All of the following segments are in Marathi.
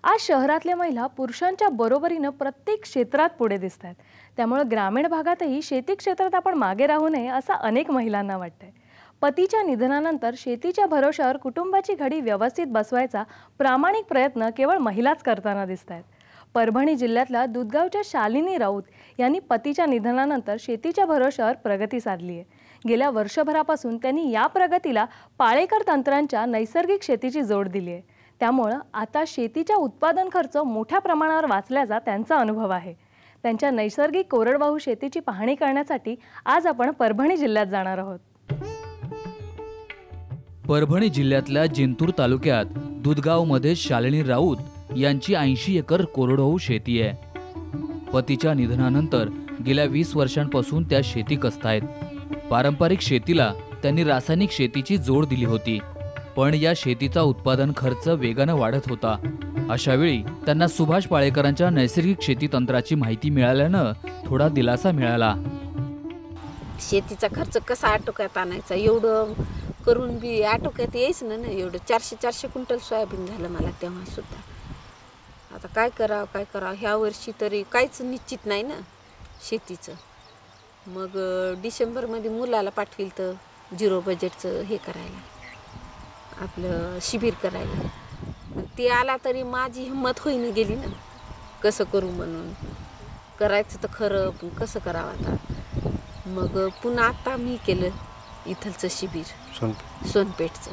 आज शहरातल्या महिला पुरुषांच्या बरोबरीने प्रत्येक क्षेत्रात पुढे दिसतात। त्यामुळे ग्रामीण भागातही शेती क्षेत्रात आपण मागे राहू नये असं अनेक महिलांना वाटतंय। पतीच्या निधनानंतर शेतीच्या भरोश्यावर कुटुंबाची घडी व्यवस्थित बसवायचा प्रामाणिक प्रयत्न केवळ महिलाच करताना दिसतात। परभणी जिल्ह्यातल्या दुधगावच्या शालिनी राऊत यांनी पतीच्या निधनानंतर शेतीच्या भरोश्यावर प्रगती साधली आहे। गेल्या वर्षभरापासून त्यांनी या प्रगतीला पाळेकर तंत्रांच्या नैसर्गिक शेतीची जोड दिली आहे। त्यामुळे आता शेतीचा उत्पादन खर्च मोठ्या प्रमाणावर वाचल्याचा त्यांचा अनुभव आहे। त्यांच्या नैसर्गिक कोरडवाहू शेतीची पाहणी करण्यासाठी आज आपण परभणी जिल्ह्यात जाणार आहोत। परभणी जिल्ह्यातल्या जिंतूर तालुक्यात दुधगावमध्ये शालिनी राऊत यांची 80 एकर कोरडवाहू शेती आहे। पतीच्या निधनानंतर गेल्या 20 वर्षांपासून त्या शेती कसतायत। पारंपरिक शेतीला त्यांनी रासायनिक शेतीची जोड दिली होती, पण या शेतीचा उत्पादन खर्च वेगाने वाढत होता। अशा वेळी त्यांना सुभाष पाळेकरांच्या नैसर्गिक शेती तंत्राची माहिती मिळाल्यानं थोडा दिलासा मिळाला। शेतीचा खर्च कसा आटोक्यात आणायचा एवढं करून बी आटोक्यात यायच ना एवढं 400 क्विंटल सोयाबीन झालं मला तेव्हा सुद्धा। आता काय करावं ह्या वर्षी तरी काहीच निश्चित नाही ना शेतीचं। मग डिसेंबरमध्ये मुलाला पाठविल तर झिरो बजेटचं हे करायला, आपलं शिबिर करायला। ते आला तरी माझी हिंमत होईन गेली ना, कसं करू म्हणून। करायचं तर खरं पण कसं करावं आता। मग पुन्हा आता मी केलं इथलचं शिबिर सोनपेठचं।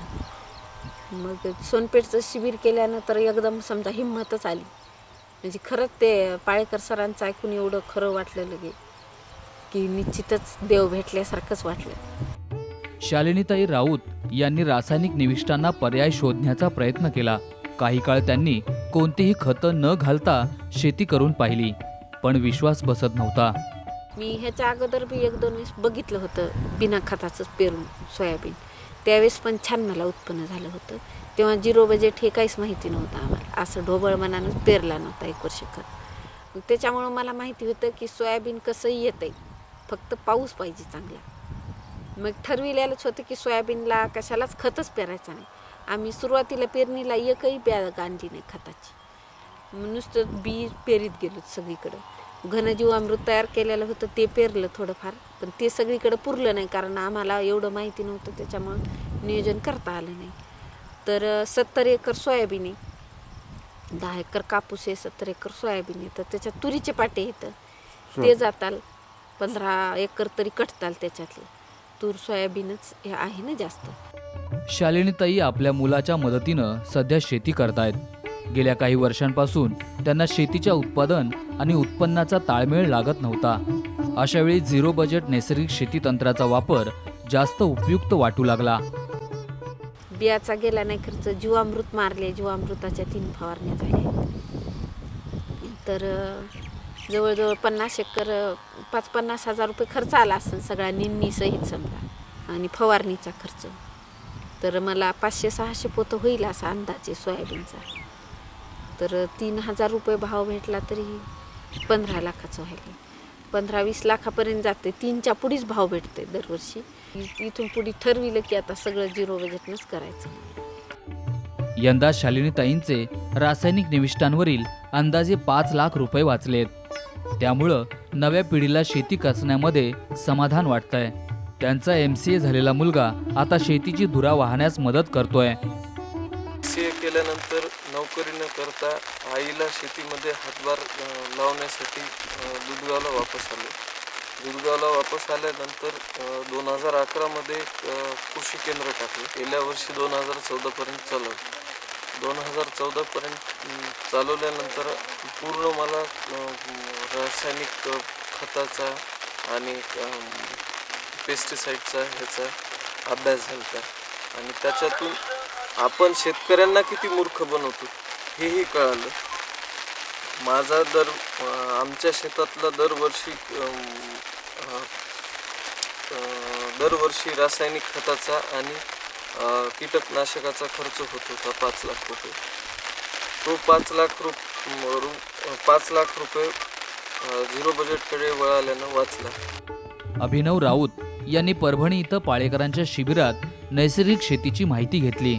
मग सोनपेठचं शिबिर केल्यानंतर एकदम समजा हिंमतच आली, म्हणजे खरंच ते पाळेकर सरांचं ऐकून एवढं खरं वाटलं लगे की निश्चितच देव भेटल्यासारखंच वाटलं। शालिनीताई राऊत यांनी रासायनिक निविष्ठांना पर्याय शोधण्याचा प्रयत्न केला। काही काळ त्यांनी कोणतीही खतं न घालता शेती करून पाहिली, पण विश्वास बसत नव्हता। मी ह्याच्या अगोदर बी 1-2 वेळेस बघितलं होतं बिना खताचं पेरून सोयाबीन, त्यावेळेस पण छान मला उत्पन्न झालं होतं। तेव्हा झिरो बजेट हे काहीच माहिती नव्हतं आम्हाला, असं ढोबळ मनानं पेरला नव्हता 1 वर्ष खत। त्याच्यामुळं मला माहिती होतं की सोयाबीन कसंही येतंय, फक्त पाऊस पाहिजे चांगला। मग ठरविलेलंच होतं की सोयाबीनला कशालाच खतच पेरायचं नाही। आम्ही सुरुवातीला पेरणीला एकही बॅग आणली नाही खताची, नुसतं बी पेरीत गेलो सगळीकडं। घनजीवामृत तयार केलेलं होतं ते पेरलं थोडंफार, पण ते सगळीकडे पुरलं नाही कारण आम्हाला एवढं माहिती नव्हतं, त्याच्यामुळं नियोजन करता आलं नाही। तर 70 एकर सोयाबीन आहे, 10 एकर कापूस आहे, 70 एकर सोयाबीन आहे। तर त्याच्यात तुरीचे पाटे येतं ते जाताल, 15 एकर तरी कटताल त्याच्यातले। तूर सोयाबीनच हे आहे ना जास्त। शालिनीताई आपल्या मुलाच्या मदतीनं सध्या शेती करतायत। गेल्या काही वर्षांपासून त्यांना शेतीच्या उत्पादन आणि उत्पन्नाचा ताळमेळ लागत नव्हता। अशा वेळी झिरो बजेट नैसर्गिक शेती तंत्राचा वापर जास्त उपयुक्त वाटू लागला। बियाचा गेला नाही खर्च, जीवामृत मारले, जीवामृताच्या 3 फवारण्या झाल्या। तर जवळजवळ 50 एकर 50 हजार रुपये खर्च आला असेल सगळा निन्नी सहित समजा, आणि फवारणीचा खर्च तर मला 500-600 पोतं होईल असा अंदाजे सोयाबीनचा। तर 3000 रुपये भाव भेटला तरी 15 लाखाचं व्हायला, 15-20 लाखापर्यंत जाते। 3च्या पुढीच भाव भेटते दरवर्षी। इथून पुढे ठरविलं की आता सगळं झिरो बजेटनंच करायचं। यंदा शालिनीताईंचे रासायनिक निविष्ठांवरील अंदाजे 5 लाख रुपये वाचलेत। त्यामुळं नव्या पिढीला शेती कसण्यामध्ये समाधान वाटतंय। त्यांचा MCA झालेला मुलगा आता शेतीची धुरा वाहण्यास मदत करतोय। MCA केल्यानंतर नोकरी न करता आईला शेतीमध्ये हातभार लावण्यासाठी दुधगावला वापस आलो। दुधगावला वापस आल्यानंतर 2011 मध्ये कृषी केंद्र टाकलं। गेल्या वर्षी 2014 पर्यंत चालवलं। 2014 पर्यंत चालवल्यानंतर पूर्ण मला रासायनिक खताचा आणि पेस्टिसाइडचा ह्याचा अभ्यास झाला, आणि त्याच्यातून आपण शेतकऱ्यांना किती मूर्ख बनवतो हेही कळालं। माझा आमच्या शेतातला दरवर्षी रासायनिक खताचा आणि कीटकनाशकाचा खर्च होत होता 5 लाख रुपये। तो 5 लाख रुपये झिरो बजेटकडे वळाल्यानं वाचला। अभिनव राऊत यांनी परभणी इथं पाळेकरांच्या शिबिरात नैसर्गिक शेतीची माहिती घेतली।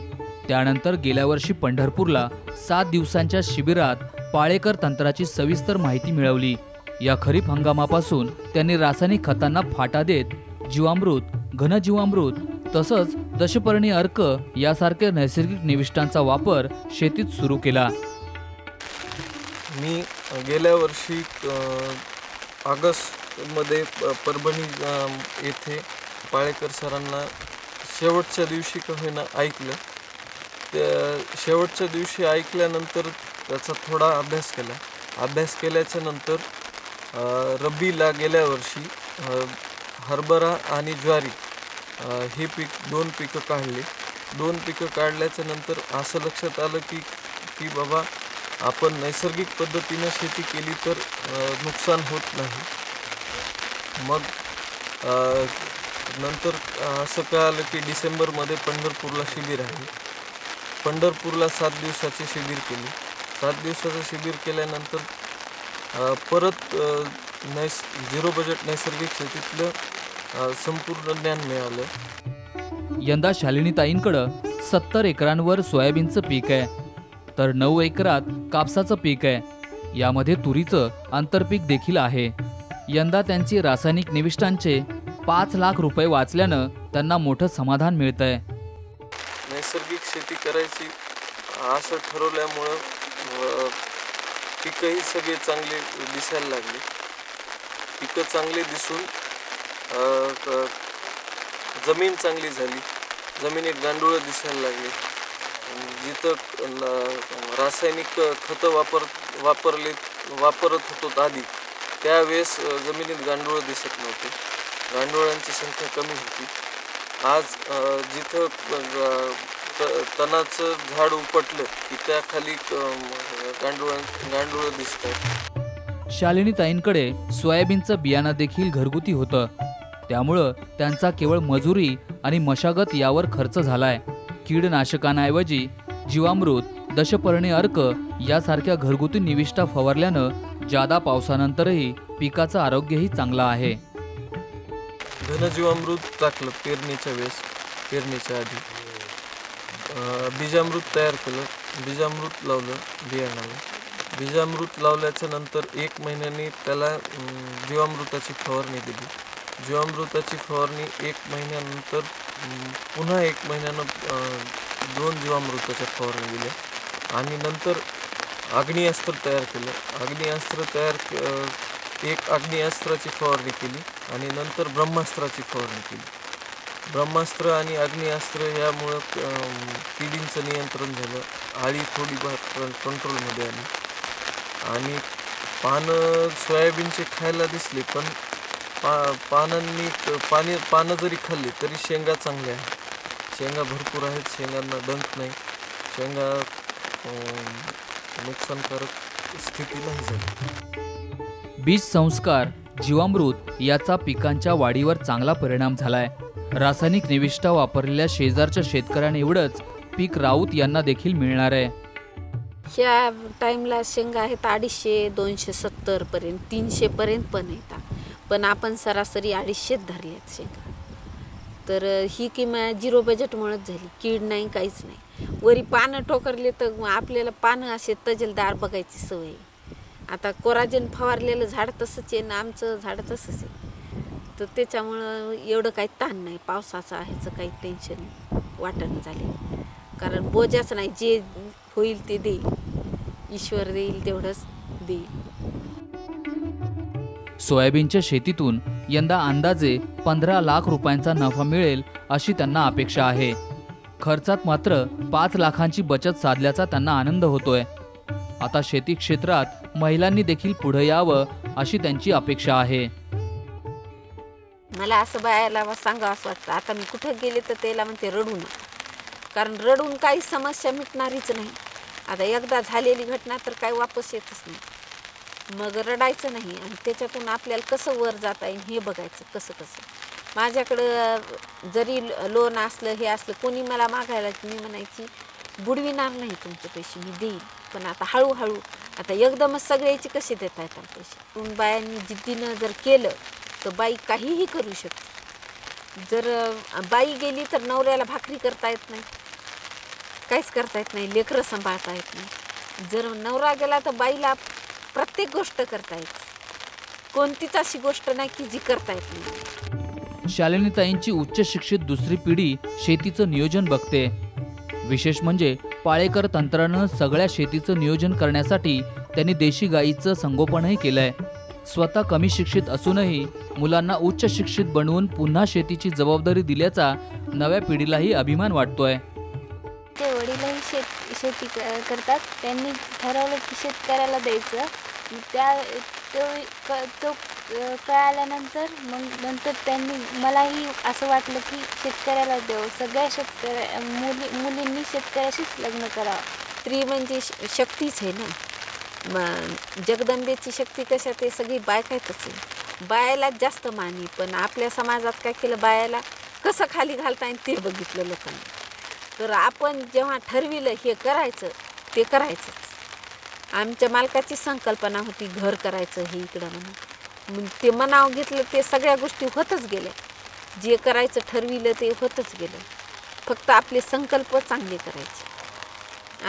त्यानंतर गेल्या वर्षी पंढरपूरला 7 दिवसांच्या शिबिरात पाळेकर तंत्राची सविस्तर माहिती मिळवली. या खरीप हंगामापासून त्यांनी रासायनिक खतांना फाटा देत जीवामृत, घनजीवामृत तसंच दशपर्णी अर्क यासारख्या नैसर्गिक निविष्ठांचा वापर शेतीत सुरू केला. मी गेल्या वर्षी ऑगस्टमध्ये परभणी येथे पाळेकर सरांना शेवटच्या दिवशी का होईना ऐकलं. त्या शेवटच्या दिवशी ऐकल्यानंतर त्याचा थोडा अभ्यास केला. अभ्यास केल्याच्या नंतर रब्बीला गेल्या वर्षी हरभरा आणि ज्वारी हे पीक 2 पिकं काढले. 2 पिकं काढल्याच्या नंतर असं लक्षात आलं की बाबा आपण नैसर्गिक पद्धतीनं शेती केली तर नुकसान होत नाही. मग नंतर असं कळालं की डिसेंबरमध्ये पंढरपूरला शिबिर आहे. पंढरपूरला 7 दिवसाचे शिबिर केले. 7 दिवसाचं शिबिर केल्यानंतर परत झिरो बजेट नैसर्गिक शेतीतलं संपूर्ण ज्ञान मिळालं. यंदा शालिनीताईंकडं 70 एकरांवर सोयाबीनचं पीक आहे, तर 9 एकरात कापसाचं पीक आहे. यामध्ये तुरीचं आंतरपीक देखील आहे. यंदा त्यांची रासायनिक निविष्ठांचे 5 लाख रुपये वाचल्यानं त्यांना मोठं समाधान मिळतंय. नैसर्गिक शेती करायची असं ठरवल्यामुळं पिकंही सगळे चांगले दिसायला लागले. पिकं चांगले दिसून जमीन चांगली झाली. जमिनीत गांडूळं दिसायला लागले. जिथं रासायनिक खतं वापरत होतो आधी त्यावेळेस जमिनीत गांडूळं दिसत नव्हते. गांडुळांची संख्या कमी होती. आज जिथं तणाचं झाड उपटलं की त्याखाली गांडूळं दिसतात. शालिनीताईंकडे सोयाबीनचं बियाणं देखील घरगुती होतं. त्यामुळं त्यांचा केवळ मजुरी आणि मशागत यावर खर्च झालाय. कीडनाशकांऐवजी जीवामृत, दशपर्णी अर्क यासारख्या घरगुती निविष्ठा फवारल्यानं जादा पावसानंतरही पिकाचं आरोग्यही चांगलं आहे. घनजीवामृत टाकलं पेरणीच्या आधी. बीजामृत तयार केलं. बीजामृत लावलं बियाणाला. बीजामृत लावल्याच्या नंतर 1 महिन्याने त्याला जीवामृताची फवारणी दिली. जीवामृताची फवारणी 1 महिन्यानंतर पुन्हा 1 महिन्यानं 2 जीवामृताच्या फवारणी दिल्या. आणि नंतर आग्नेयास्त्र तयार केलं. एक आग्नेयास्त्राची फवारणी केली आणि नंतर ब्रह्मास्त्राची फवारणी केली. ब्रह्मास्त्र आणि आग्नेयास्त्र यामुळं किडींचं नियंत्रण झालं. आळी थोडीफार कंट्रोलमध्ये आली आणि पानं सोयाबीनचे खायला दिसले, पण पानं जरी खाल्ली तरी शेंगा चांगल्या आहेत. शेंगा भरपूर आहेत. शेंगांना डंक नाही. शेंगा नुकसानकारक स्थिती नाही झाली. बीज संस्कार, जीवामृत याचा पिकांच्या वाढीवर चांगला परिणाम झालाय. रासायनिक निविष्ठा वापरलेल्या शेजारच्या शेतकऱ्यांएवढंच पीक राऊत यांना देखील मिळणार आहे. ह्या टाईमला शेंगा आहेत 250, 270 पर्यंत, 300 पर्यंत पण येतात. पण आपण सरासरी 250 धरल्यात शेंगा. तर ही किंमत झिरो बजेटमुळेच झाली. कीड नाही, काहीच नाही. वरी पानं टोकरले तर आपल्याला पानं असे तजेलदार बघायची सवय. आता कोराजेन फवारलेलं झाड तसंच आहे ना, आमचं झाड तसंच आहे. तर त्याच्यामुळं एवढं काही ताण नाही. पावसाचं आहेचं काही टेन्शन वाटणं झाले. कारण बोजाच नाही. जे होईल ते देईल. ईश्वर देईल तेवढंच देईल. सोयाबीनच्या शेतीतून यंदा अंदाजे 15 लाख रुपयांचा नफा मिळेल अशी त्यांना अपेक्षा आहे. खर्चात मात्र 5 लाखांची बचत साधल्याचा त्यांना आनंद होतोय. आता शेती क्षेत्रात महिलांनी देखील पुढे यावं अशी त्यांची अपेक्षा आहे. मला असं बायाला सांगावं असं वाटतं. आता मी कुठं गेले तर त्याला म्हणते रडू नका. कारण रडून काही समस्या मिटणारीच नाही. आता एकदा झालेली घटना तर काही वापस येतच नाही. मग रडायचं नाही आणि त्याच्यातून आपल्याला कसं वर जाता येईल हे बघायचं. कसं माझ्याकडं जरी लोन असलं हे असलं कोणी मला मागायला मी म्हणायची बुडविणार नाही तुमचे पैसे, मी देईल. पण आता हळूहळू आता एकदमच सगळ्याची कसे देता येतात पैसे. पण बायांनी जिद्दीनं जर केलं तर बाई काहीही करू शकते. जर बाई गेली तर नवऱ्याला भाकरी करता येत नाही. काहीच करता येत नाही, लेकरं सांभाळता येत नाही. जर नवरा गेला तर बाईला प्रत्येक गोष्ट करता येते. कोणतीच अशी गोष्ट नाही की जी करता येत नाही. शालिनीताईंची उच्च शिक्षित दुसरी पिढी शेतीचं नियोजन बघते. विशेष म्हणजे पाळेकर तंत्रानं सगळ्या शेतीचं नियोजन करण्यासाठी त्यांनी देशी गायीचं संगोपनही केलंय. स्वतः कमी शिक्षित असूनही मुलांना उच्च शिक्षित बनवून पुन्हा शेतीची जबाबदारी दिल्याचा नव्या पिढीलाही अभिमान वाटतोय. ते वडीलही शेती करतात. त्यांनी ठरवलं की शेतकऱ्याला द्यायचं. तो कळाल्यानंतर नंतर त्यांनी मलाही असं वाटलं की शेतकऱ्याला द्यावं. सगळ्या मुलींनी शेतकऱ्याशीच लग्न करावं. स्त्री म्हणजे शक्तीच आहे ना. जगदंबेची शक्ती कशा ते सगळी बायकायतच आहे. बायाला जास्त मानी. पण आपल्या समाजात काय केलं, बायाला कसं खाली घालता येईल ते बघितलं लोकांनी. तर आपण जेव्हा ठरविलं हे करायचं ते करायचंच. आमच्या मालकाची संकल्पना होती घर करायचं हे इकडं म्हणून. मग ते मनाव घेतलं ते सगळ्या गोष्टी होतच गेल्या. जे करायचं ठरविलं ते होतच गेलं. फक्त आपले संकल्प चांगले करायचे.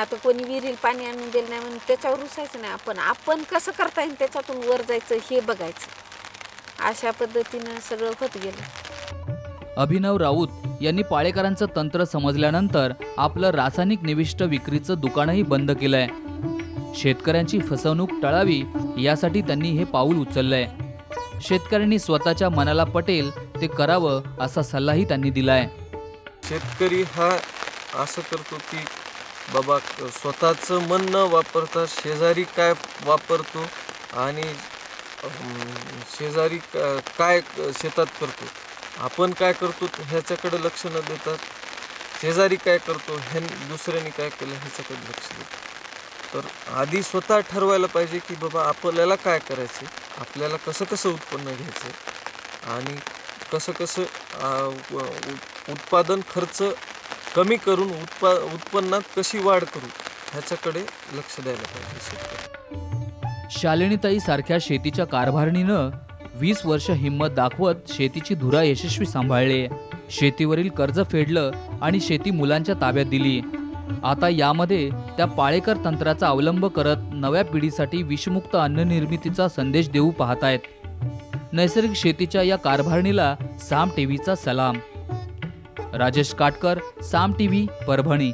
आता कोणी विहिरील पाणी आणून दिलं नाही म्हणून त्याच्यावर रुसायचं नाही. आपण कसं करता येईल त्याच्यातून वर जायचं हे बघायचं. अशा पद्धतीनं सगळं होत गेलं. अभिनव राऊत यांनी पाळेकरांचं तंत्र समजल्यानंतर आपलं रासायनिक निविष्ट विक्रीचं दुकानही बंद केलंय. शेतकऱ्यांची फसवणूक टळावी यासाठी त्यांनी हे पाऊल उचललंय. शेतकऱ्यांनी स्वतःच्या मनाला पटेल ते करावं असा सल्लाही त्यांनी दिलाय. शेतकरी हा असं करतो की बाबा स्वतःचं मन न वापरता शेजारी काय वापरतो आणि शेजारी काय शेतात करतो, आपण काय करतो ह्याच्याकडे लक्ष न देता शेजारी काय करतो हे दुसऱ्याने काय केलं ह्याच्याकडे लक्ष देतो. तर आधी स्वतः ठरवायला पाहिजे की बाबा आपल्याला काय करायचं, आपल्याला कसं कसं उत्पन्न घ्यायचं आणि कसं कसं उत्पादन खर्च कमी करून उत्पन्नात कशी वाढ करू ह्याच्याकडे लक्ष द्यायला पाहिजे शेतकरी. शालिनीताई सारख्या शेतीच्या कारभारणीनं 20 वर्ष हिंमत दाखवत शेतीची धुरा यशस्वी सांभाळली. शेतीवरील कर्ज फेडलं आणि शेती मुलांच्या ताब्यात दिली. आता यामध्ये त्या पाळेकर तंत्राचा अवलंब करत नव्या पिढीसाठी विषमुक्त अन्न निर्मितीचा संदेश देऊ पाहतायत. नैसर्गिक शेतीच्या या कारभारणीला साम टीव्हीचा सलाम. राजेश काटकर, साम टीव्ही, परभणी.